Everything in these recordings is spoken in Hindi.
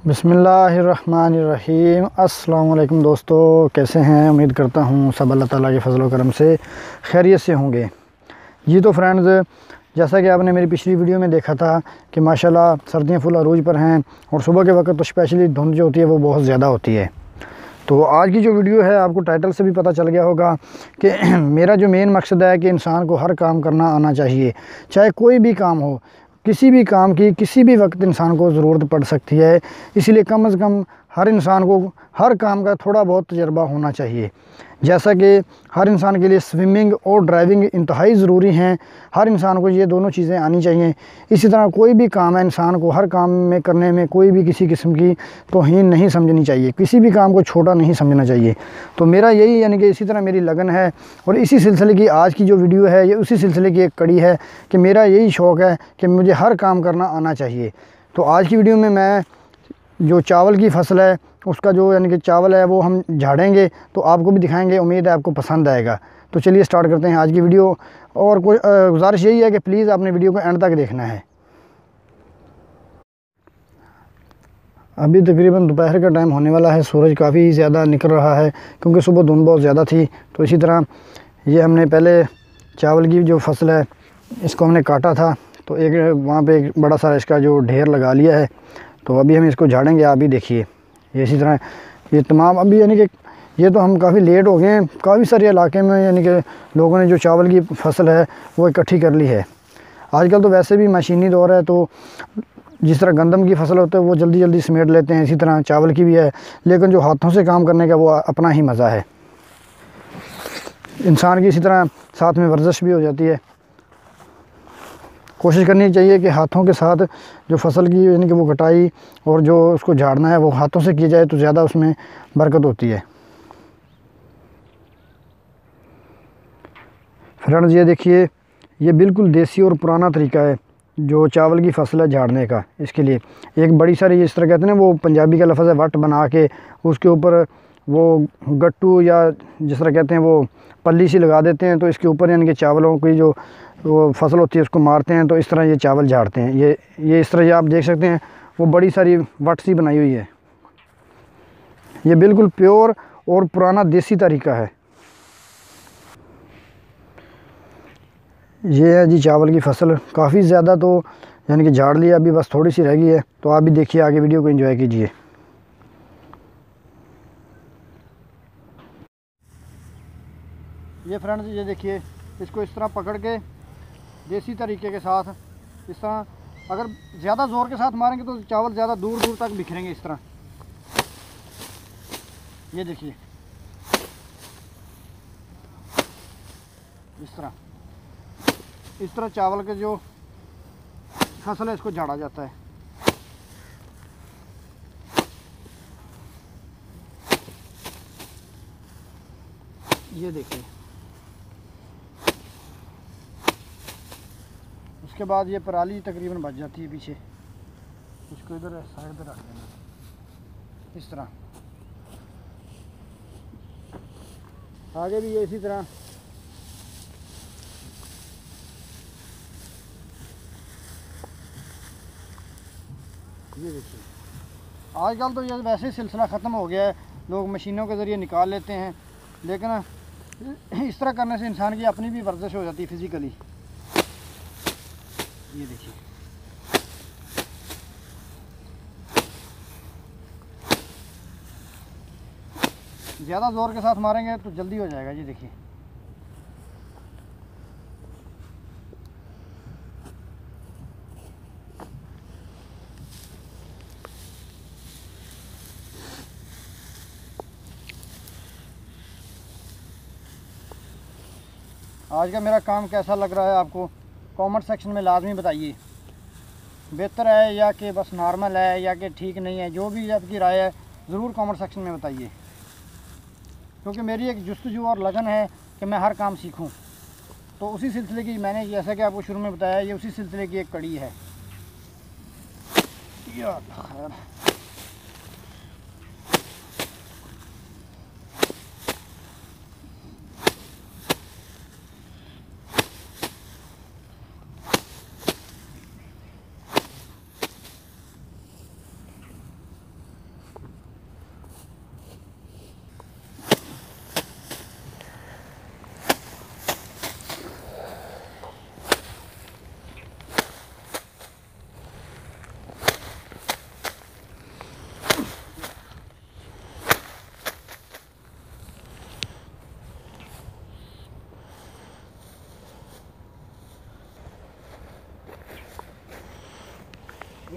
बिस्मिल्लाहिर्रहमानिर्रहीम। अस्सलाम वालेकुम दोस्तों, कैसे हैं? उम्मीद करता हूँ सब अल्लाह ताला के फजल व करम से खैरियत से होंगे। जी तो फ्रेंड्स, जैसा कि आपने मेरी पिछली वीडियो में देखा था कि माशाल्लाह सर्दियाँ फुल अरूज पर हैं और सुबह के वक्त तो स्पेशली धुंध जो होती है वो बहुत ज़्यादा होती है। तो आज की जो वीडियो है, आपको टाइटल से भी पता चल गया होगा कि मेरा जो मेन मकसद है कि इंसान को हर काम करना आना चाहिए, चाहे कोई भी काम हो। किसी भी काम की किसी भी वक्त इंसान को ज़रूरत पड़ सकती है, इसलिए कम से कम हर इंसान को हर काम का थोड़ा बहुत तजर्बा होना चाहिए। जैसा कि हर इंसान के लिए स्विमिंग और ड्राइविंग इंतहाई ज़रूरी हैं, हर इंसान को ये दोनों चीज़ें आनी चाहिए। इसी तरह कोई भी काम है, इंसान को हर काम में करने में कोई भी किसी किस्म की तौहीन नहीं समझनी चाहिए, किसी भी काम को छोटा नहीं समझना चाहिए। तो मेरा यही यानी कि इसी तरह मेरी लगन है और इसी सिलसिले की आज की जो वीडियो है ये उसी सिलसिले की एक कड़ी है कि मेरा यही शौक़ है कि मुझे हर काम करना आना चाहिए। तो आज की वीडियो में मैं जो चावल की फसल है उसका जो यानी कि चावल है वो हम झाड़ेंगे, तो आपको भी दिखाएंगे। उम्मीद है आपको पसंद आएगा। तो चलिए स्टार्ट करते हैं आज की वीडियो। और कोई गुजारिश यही है कि प्लीज़ आपने वीडियो को एंड तक देखना है। अभी तकरीबन दोपहर का टाइम होने वाला है, सूरज काफ़ी ज़्यादा निकल रहा है क्योंकि सुबह धुंध बहुत ज़्यादा थी। तो इसी तरह ये हमने पहले चावल की जो फसल है इसको हमने काटा था, तो एक वहाँ पे एक बड़ा सारा इसका जो ढेर लगा लिया है। तो अभी हम इसको झाड़ेंगे, आप भी देखिए। ये इसी तरह ये तमाम अभी यानी कि ये तो हम काफ़ी लेट हो गए हैं, काफ़ी सारे इलाके में यानी कि लोगों ने जो चावल की फसल है वो इकट्ठी कर ली है। आजकल तो वैसे भी मशीनी दौर है, तो जिस तरह गंदम की फसल होती है वो जल्दी जल्दी समेट लेते हैं, इसी तरह चावल की भी है। लेकिन जो हाथों से काम करने का वो अपना ही मज़ा है। इंसान की इसी तरह साथ में वर्जिश भी हो जाती है। कोशिश करनी चाहिए कि हाथों के साथ जो फसल की यानी कि वो कटाई और जो उसको झाड़ना है वो हाथों से की जाए तो ज़्यादा उसमें बरकत होती है। फ्रेंड्स, ये देखिए, ये बिल्कुल देसी और पुराना तरीका है जो चावल की फसल है झाड़ने का। इसके लिए एक बड़ी सारी, इस तरह कहते हैं ना, वो पंजाबी का लफ्ज़ है, वट बना के उसके ऊपर वो गट्टू या जिस तरह कहते हैं वो पल्ली सी लगा देते हैं। तो इसके ऊपर यानी कि चावलों की जो वो फसल होती है उसको मारते हैं, तो इस तरह ये चावल झाड़ते हैं। ये इस तरह ये आप देख सकते हैं, वो बड़ी सारी वट सी बनाई हुई है। ये बिल्कुल प्योर और पुराना देसी तरीका है। ये है जी चावल की फसल, काफ़ी ज़्यादा तो यानी कि झाड़ लिया, अभी बस थोड़ी सी रह गई है। तो आप भी देखिए, आगे वीडियो को एंजॉय कीजिए। ये फ्रेंड्स, ये देखिए, इसको इस तरह पकड़ के देसी तरीके के साथ इस तरह, अगर ज़्यादा ज़ोर के साथ मारेंगे तो चावल ज़्यादा दूर दूर तक बिखरेंगे। इस तरह ये देखिए, इस तरह चावल के जो फसल है इसको झाड़ा जाता है। ये देखिए, उसके बाद ये पराली तकरीबन बच जाती है पीछे। इसको इधर साइड पे रख देना इस तरह। आगे भी ये इसी तरह। ये देखिए, आजकल तो ये वैसे सिलसिला ख़त्म हो गया है, लोग मशीनों के ज़रिए निकाल लेते हैं। लेकिन इस तरह करने से इंसान की अपनी भी वर्जिश हो जाती है फिज़िकली। ये देखिए, ज़्यादा ज़ोर के साथ मारेंगे तो जल्दी हो जाएगा। ये देखिए, आज का मेरा काम कैसा लग रहा है आपको कमेंट सेक्शन में लाजमी बताइए। बेहतर है या कि बस नॉर्मल है या कि ठीक नहीं है, जो भी आपकी राय है ज़रूर कमेंट सेक्शन में बताइए। क्योंकि मेरी एक जुस्तजू और लगन है कि मैं हर काम सीखूं। तो उसी सिलसिले की मैंने, जैसा कि आपको शुरू में बताया, ये उसी सिलसिले की एक कड़ी है। खैर,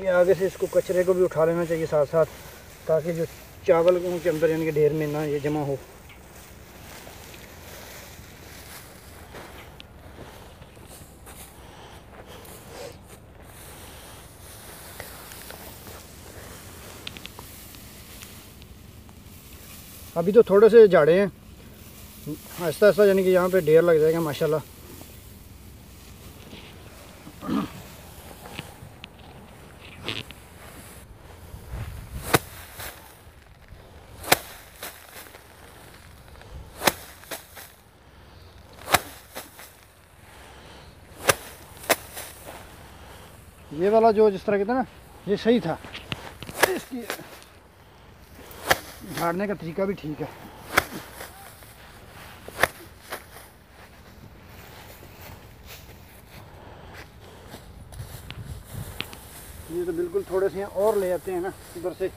ये आगे से इसको कचरे को भी उठा लेना चाहिए साथ साथ, ताकि जो चावल के अंदर यानी कि ढेर में ना ये जमा हो। अभी तो थोड़े से झाड़े हैं, आहिस्ता आहिस्ता यानी कि यहाँ पे ढेर लग जाएगा माशाल्लाह। ये वाला जो जिस तरह कहते हैं ना, ये सही था, इसकी झाड़ने का तरीका भी ठीक है। ये तो बिल्कुल थोड़े से और ले आते हैं ना उधर से।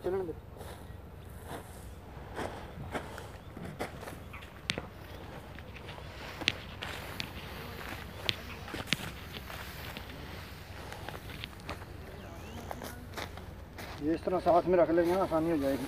चलने दे। ये इस तरह साथ में रख लेंगे ना, आसानी हो जाएगी।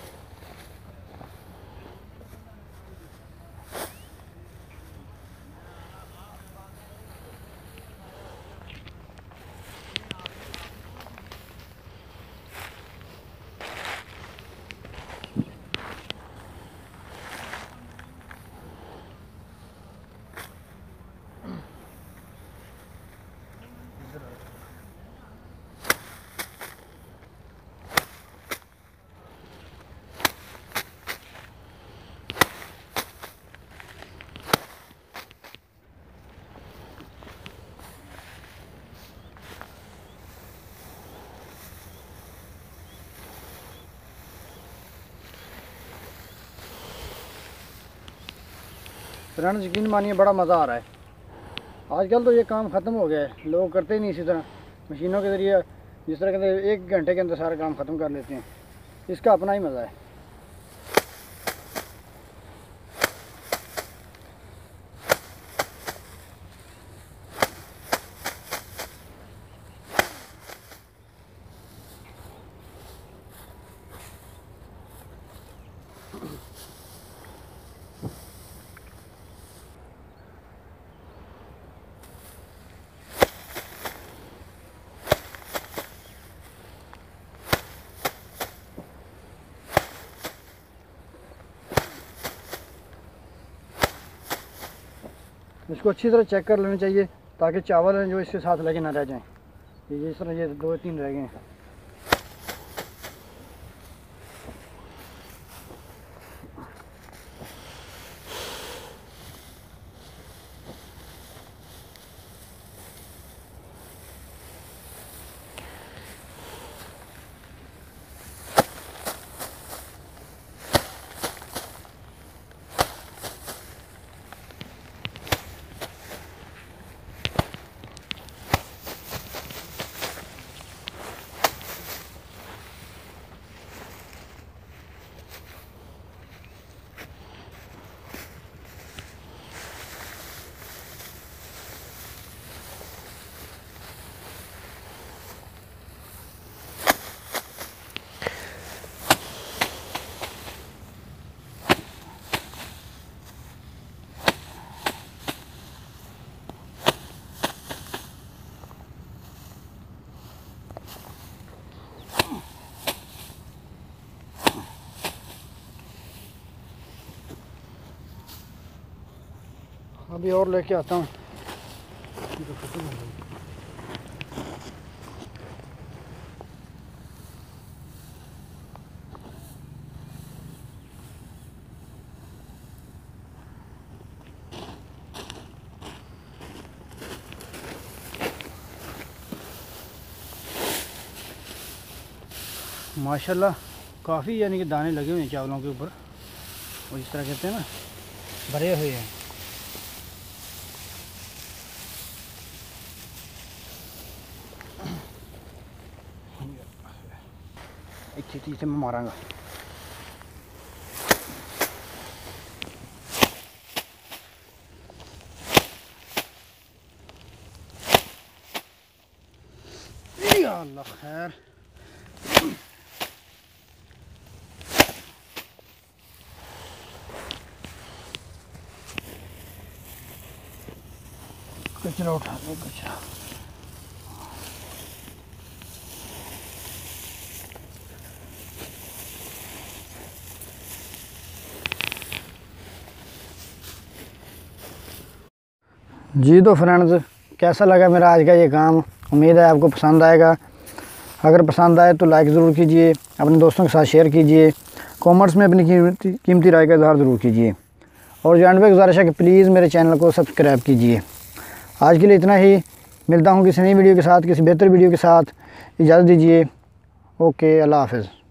फ्रेंड्स यकीन मानिए बड़ा मज़ा आ रहा है। आजकल तो ये काम ख़त्म हो गया है, लोग करते ही नहीं इसी तरह मशीनों के ज़रिए, जिस तरह कहते 1 घंटे के अंदर सारा काम ख़त्म कर लेते हैं। इसका अपना ही मज़ा है। इसको अच्छी तरह चेक कर लेना चाहिए, ताकि चावल हैं जो इसके साथ लगे ना रह जाएं। ये इस तरह ये 2-3 रह गए हैं। अभी और लेके आता हूँ। माशाल्लाह काफ़ी यानी कि दाने लगे हुए हैं चावलों के ऊपर, और इस तरह कहते हैं ना भरे हुए हैं। अच्छी चीज़ से मैं मारांगा। अल्लाह खैर। कचरा उठा लो, कचरा। जी तो फ्रेंड्स, कैसा लगा मेरा आज का ये काम? उम्मीद है आपको पसंद आएगा। अगर पसंद आए तो लाइक ज़रूर कीजिए, अपने दोस्तों के साथ शेयर कीजिए, कमेंट्स में अपनी कीमती राय का इज़हार ज़रूर कीजिए, और जानने पे गुजारिश है कि प्लीज़ मेरे चैनल को सब्सक्राइब कीजिए। आज के लिए इतना ही। मिलता हूँ किसी नई वीडियो के साथ, किसी बेहतर वीडियो के साथ। इजाज़त दीजिए। ओके, अल्लाह हाफ़िज़।